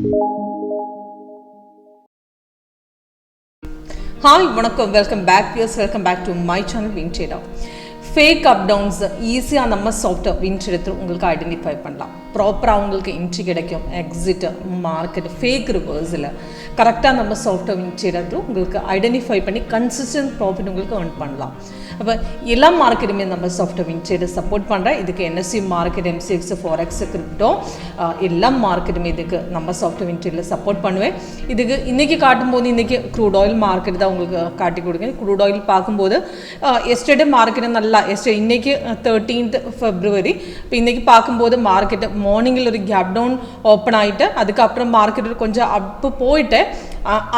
Hi, vanakkam, welcome back viewers, welcome back to my channel WinTrader. Fake up downs easy ah நம்ம software WinTrader உங்களுக்கு identify பண்ணலாம். ப்ராப்பரா உங்களுக்கு entry கிடைக்கும், exit, market, fake ரிவர்ஸில் கரெக்டாக நம்ம சாஃப்ட்வேர் WinTrader உங்களுக்கு ஐடென்டிஃபை பண்ணி கன்சிஸ்டன்ட் ப்ராஃபிட் உங்களுக்கு earn பண்ணலாம். அப்போ எல்லா மார்க்கெட்டுமே நம்ம சாஃப்ட்வேர் WinTrader சப்போர்ட் பண்ணுறேன். இதுக்கு NSE market, MCX FOREX CRUDE எல்லா மார்க்கெட்டுமே இதுக்கு நம்ம சாஃப்ட்வேர் WinTrader சப்போர்ட் பண்ணுவேன். இதுக்கு இன்றைக்கி காட்டும்போது இன்றைக்கி க்ரூட் ஆயில் மார்க்கெட் தான் உங்களுக்கு காட்டி கொடுக்குறேன். க்ரூட் ஆயில் பார்க்கும்போது எஸ்டர்டே மார்க்கெட்டு நல்லா இன்றைக்கி 13th February இப்போ இன்றைக்கி பார்க்கும்போது மார்க்கெட்டு மார்னிங்கில் ஒரு கேப் டவுன் ஓப்பன் ஆகிட்டு அதுக்கப்புறம் மார்க்கெட்டில் கொஞ்சம் அப்பு போயிட்டு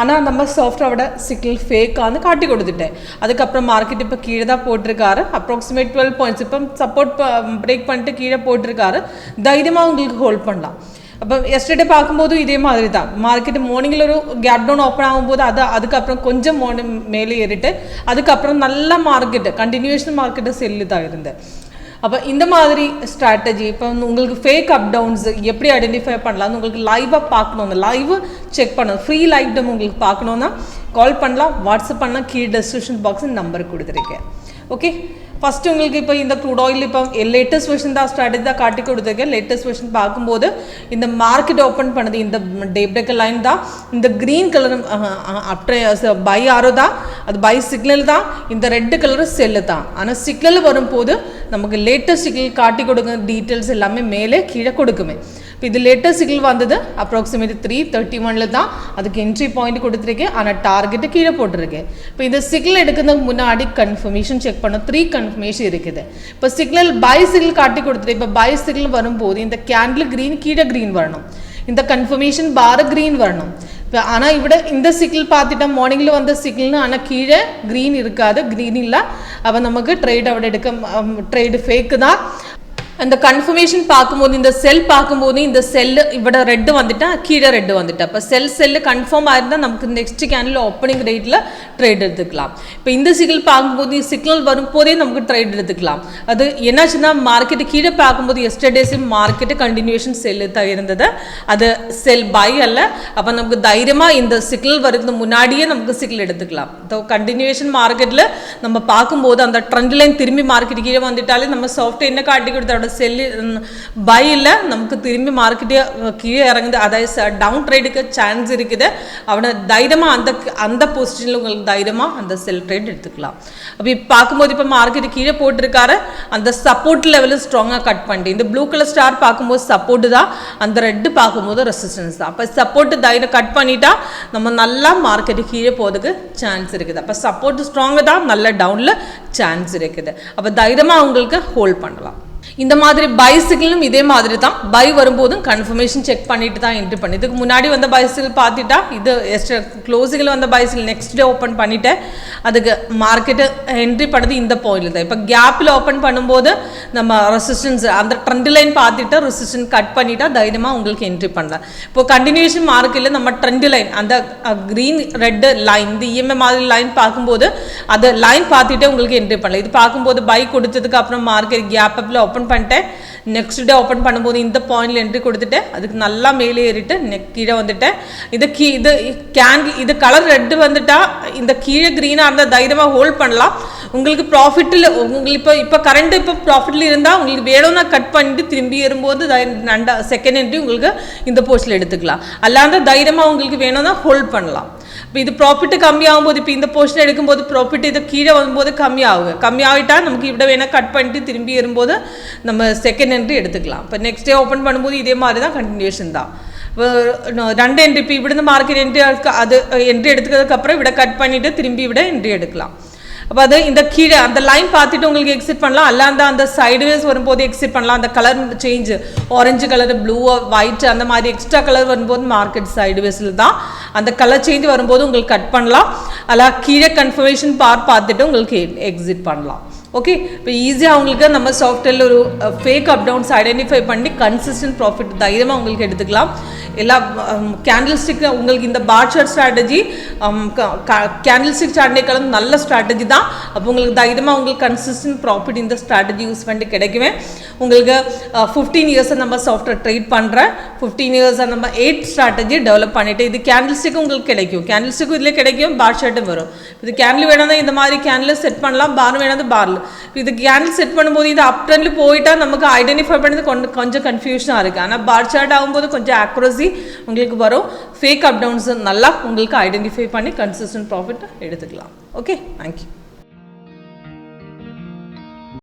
ஆனால் நம்ம சாஃப்ட்வேரோட சிக்னல் ஃபேக்கானு காட்டி கொடுத்துட்டேன். அதுக்கப்புறம் மார்க்கெட் இப்போ கீழே தான் போட்டிருக்காரு. அப்ராக்சிமேட் 12 points இப்போ சப்போர்ட் பிரேக் பண்ணிட்டு கீழே போட்டிருக்காரு. தைரியமாக உங்களுக்கு ஹோல்ட் பண்ணலாம். அப்போ எஸ்டர்டே பார்க்கும்போது இதே மாதிரி தான் மார்க்கெட்டு மார்னிங்கில் ஒரு கேப் டவுன் ஓப்பன் ஆகும்போது அதுக்கப்புறம் கொஞ்சம் மேலே ஏறிட்டு அதுக்கப்புறம் நல்ல மார்க்கெட்டு கண்டினியூஷன் மார்க்கெட்டு செல்லு தான் இருந்தேன். அப்போ இந்த மாதிரி ஸ்ட்ராட்டஜி இப்போ உங்களுக்கு ஃபேக் அப் டவுன்ஸ் எப்படி ஐடென்டிஃபை பண்ணலாம்னு உங்களுக்கு லைவாக பார்க்கணும், லைவ் செக் பண்ணணும், ஃப்ரீ லைவ் டெமோ உங்களுக்கு பார்க்கணுன்னா கால் பண்ணலாம், வாட்ஸ்அப் பண்ணலாம், கீழே டிஸ்கிரிப்ஷன் பாக்ஸ் நம்பர் கொடுத்துருக்கேன். ஓகே, ஃபஸ்ட்டு உங்களுக்கு இப்போ இந்த க்ரூட் ஆயில் இப்போ லேட்டஸ்ட் வெர்ஷன் தான் ஸ்ட்ராட்டஜி தான் காட்டி கொடுத்துருக்கேன். லேட்டஸ்ட் வெர்ஷன் பார்க்கும்போது இந்த மார்க்கெட் ஓப்பன் பண்ணது இந்த டே பிரேக்கர் லைன் தான், இந்த க்ரீன் கலர் பை ஆரோ தான், அது பை சிக்னல் தான், இந்த ரெட்டு கலரு செல்லு தான். ஆனால் சிக்னல் வரும்போது நமக்கு லேட்டஸ்ட் சிக்னல் காட்டி கொடுங்க, டீட்டெயில்ஸ் எல்லாமே மேலே கீழே கொடுக்குமே. இப்போ இது லேட்டஸ்ட் சிக்னல் வந்தது அப்ராக்சிமேட் 331 தான், அதுக்கு என்ட்ரி பாயிண்ட் கொடுத்துருக்கேன். ஆனால் டார்கெட்டு கீழே போட்டிருக்கேன். இப்போ இந்த சிக்னல் எடுக்கிறதுக்கு முன்னாடி கன்ஃபர்மேஷன் செக் பண்ண 3 கன்ஃபர்மேஷன் இருக்குது. இப்போ சிக்னல் பை சிக்னல் காட்டி கொடுத்துட்டு இப்போ பை சிக்னல் வரும்போது இந்த கேண்டில் க்ரீன் கீழே க்ரீன் வரணும், இந்த கன்ஃபர்மேஷன் பார் க்ரீன் வரணும். இப்போ ஆனால் இவிட இந்த சிக்னல் பார்த்துட்டா மார்னிங்கில் வந்த சிக்னல்னு ஆனால் கீழே க்ரீன் இருக்காது, க்ரீன் இல்லை. அப்போ நமக்கு ட்ரேட் அவட ட்ரேடு ஃபேக்கு தான். அந்த கன்ஃபர்மேஷன் பார்க்கும்போது இந்த செல் பார்க்கும்போது இந்த செல்லு இவட ரெட்டு வந்துட்டா கீழே ரெட்டு வந்துட்டா இப்போ செல்லு கன்ஃபார்ம் ஆயிருந்தால் நமக்கு நெக்ஸ்ட் கேண்டில் ஓப்பனிங் ரேட்டில் ட்ரேட் எடுத்துக்கலாம். இப்போ இந்த சிக்னல் பார்க்கும்போது சிக்னல் வரும்போதே நமக்கு ட்ரேட் எடுத்துக்கலாம். அது என்னாச்சுன்னா மார்க்கெட்டு கீழே பார்க்கும்போது எஸ்டர்டேஸும் மார்க்கெட்டு கண்டினியூஷன் செல்லு தான் இருந்தது, அது செல் பை அல்ல. அப்போ நமக்கு தைரியமாக இந்த சிக்னல் வருது முன்னாடியே நமக்கு சிக்னல் எடுத்துக்கலாம். ஸோ கண்டினியூஷன் மார்க்கெட்டில் நம்ம பார்க்கும்போது அந்த ட்ரெண்ட் லைன் திரும்பி மார்க்கெட் கீழே வந்துட்டாலே நம்ம சாஃப்ட்வேர் என்ன காட்டி கொடுத்தோட செல்லு பை இல்லை, நமக்கு திரும்பி மார்க்கெட்டே கீழே இறங்குது, அதாவது டவுன் ட்ரேடுக்கு சான்ஸ் இருக்குது. அவனை தைரியமாக அந்த பொசிஷனில் உங்களுக்கு தைரியமாக அந்த செல் ட்ரேட் எடுத்துக்கலாம். அப்போ இப்போ பார்க்கும்போது இப்போ மார்க்கெட்டு கீழே போட்டிருக்காரு, அந்த சப்போர்ட் லெவலில் ஸ்ட்ராங்காக கட் பண்ணிட்டு இந்த ப்ளூ கலர் ஸ்டார் பார்க்கும்போது சப்போர்ட்டு தான், அந்த ரெட்டு பார்க்கும்போது ரெசிஸ்டன்ஸ் தான். அப்போ சப்போர்ட்டு தைரியம் கட் பண்ணிட்டா நம்ம நல்லா மார்க்கெட்டு கீழே போகிறதுக்கு சான்ஸ் இருக்குது. அப்போ சப்போர்ட் ஸ்ட்ராங்காக தான், நல்ல டவுனில் சான்ஸ் இருக்குது. அப்போ தைரியமாக உங்களுக்கு ஹோல்ட் பண்ணலாம். இந்த மாதிரி பை சிக்னலும் இதே மாதிரி தான், பை வரும்போதும் கன்ஃபர்மேஷன் செக் பண்ணிட்டு தான் என்ட்ரி பண்ணி. இதுக்கு முன்னாடி வந்த பை சிக்னல் பார்த்துட்டா இது க்ளோசிங்கில் வந்த by signal next day open பண்ணிட்டேன், அதுக்கு மார்க்கெட்டு என்ட்ரி பண்ணது இந்த பாயிண்டில் தான். இப்போ கேப்பில் ஓப்பன் பண்ணும்போது நம்ம ரெசிஸ்டன்ஸ் அந்த ட்ரெண்ட் லைன் பார்த்துட்டு ரெசிஸ்டன்ஸ் கட் பண்ணிட்டா தைரியமாக உங்களுக்கு என்ட்ரி பண்ணலாம். இப்போ கண்டினியூஷன் மார்க்கெட்டில் நம்ம ட்ரெண்ட் லைன் அந்த க்ரீன் ரெட்டு லைன் இந்த இஎம்ஐ மாதிரி லைன் பார்க்கும்போது அது லைன் பார்த்துட்டே உங்களுக்கு என்ட்ரி பண்ணலாம். இது பார்க்கும்போது பை கொடுத்ததுக்கு அப்புறம் மார்க்கெட் கேப் அப்பில் ஓப்பன் பண்ணிட்டேன், நெக்ஸ்ட் டே ஓப்பன் பண்ணும்போது இந்த பாயிண்ட்ல என்ட்ரி கொடுத்துட்டேன், அதுக்கு நல்லா மேலே ஏறிட்டு கீழே வந்துட்டேன். இது கலர் ரெட்டு வந்துட்டா இந்த கீழே க்ரீனாக இருந்தால் தைரியமாக ஹோல்ட் பண்ணலாம். உங்களுக்கு ப்ராஃபிட்டில் உங்களுக்கு இப்போ கரண்ட் இப்போ ப்ராஃபிட்டில் இருந்தால் உங்களுக்கு வேணும்னா கட் பண்ணிட்டு திரும்பி ஏறும்போது செகண்ட் என்ட்ரி உங்களுக்கு இந்த போஸ்ட்டில் எடுத்துக்கலாம். அல்லாத தைரியமாக உங்களுக்கு வேணும்னா ஹோல்ட் பண்ணலாம். இப்போ இது ப்ராஃபிட்டு கம்மியாகும்போது இப்போ இந்த போர்ஷன் எடுக்கும்போது ப்ராஃபிட் இது கீழே வரும்போது கம்மியாகிட்டால் நமக்கு இவ்வளோ வேணால் கட் பண்ணிட்டு திரும்பி ஏறும்போது நம்ம செகண்ட் என்ட்ரி எடுத்துக்கலாம். இப்போ நெக்ஸ்ட் டே ஓப்பன் பண்ணும்போது இதே மாதிரி தான் கண்டினியூஷன் தான். ரெண்டு என்ட்ரி இப்போ இவிடுந்து மார்க்கெட் என்ட்ரி அது என்ட்ரி எடுத்துக்கிறதுக்கப்புறம் இவிட கட் பண்ணிவிட்டு திரும்பி இவிட என்ட்ரி எடுக்கலாம். அப்போ அது இந்த கீழே அந்த லைன் பார்த்துட்டு உங்களுக்கு எக்ஸிட் பண்ணலாம், அல்லாந்த அந்த சைடுவேஸ் வரும்போது எக்ஸிட் பண்ணலாம். அந்த colour change orange colour, blue, white அந்த மாதிரி எக்ஸ்ட்ரா கலர் வரும்போது மார்க்கெட் சைடுவேஸில் தான் அந்த கலர் சேஞ்ச் வரும்போது உங்களுக்கு கட் பண்ணலாம். அல்ல கீழே கன்ஃபர்மேஷன் பார்த்துட்டு உங்களுக்கு எக்ஸிட் பண்ணலாம். ஓகே, இப்போ ஈஸியாக உங்களுக்கு நம்ம சாஃப்ட்வேரில் ஒரு ஃபேக் அப் டவுன்ஸ் ஐடென்டிஃபை பண்ணி கன்சிஸ்டன்ட் ப்ராஃபிட் தைரியமாக உங்களுக்கு எடுத்துக்கலாம். எல்லா கேண்டில் ஸ்டிக் உங்களுக்கு இந்த bar chart strategy candle stick ஸ்ட்ராட்டஜிக்கான நல்ல ஸ்ட்ராட்டஜி தான். அப்போ உங்களுக்கு தைரியமாக உங்களுக்கு கன்சிஸ்டன்ட் ப்ராஃபிட் இந்த ஸ்ட்ராட்டஜி யூஸ் பண்ணி கிடைக்குமே. உங்களுக்கு 15 இயர்ஸ் நம்ம சாஃப்ட்வேர் ட்ரேட் பண்ணுறேன், 15 இயர்ஸ் நம்ம 8 ஸ்ட்ராட்டஜி டெவலப் பண்ணிட்டு இது கேண்டில் ஸ்டிக்கும் உங்களுக்கு கிடைக்கும், கேண்டில் ஸ்டிக்கும் இதில் கிடைக்கும், பார் ஷார்ட்டும் வரும். இது கேண்டில் வேணால் இந்த மாதிரி கேண்டில் செட் பண்ணலாம், பார் வேணால் பார்ல. இது கேண்டில் செட் பண்ணும்போது இது அப் ட்ரெண்ட்ல போயிட்டா நமக்கு ஐடென்டிஃபை பண்ணது கொஞ்சம் கன்ஃபியூஷனாக இருக்குது. ஆனால் பார் சார்ட் ஆகும்போது கொஞ்சம் ஆக்யூரசி உங்களுக்கு வரும். ஃபேக் அப் டவுன்ஸ் நல்லா உங்களுக்கு ஐடென்டிஃபை பண்ணி கன்சிஸ்டன்ட் ப்ராஃபிட் எடுத்துக்கலாம். Okay, thank you.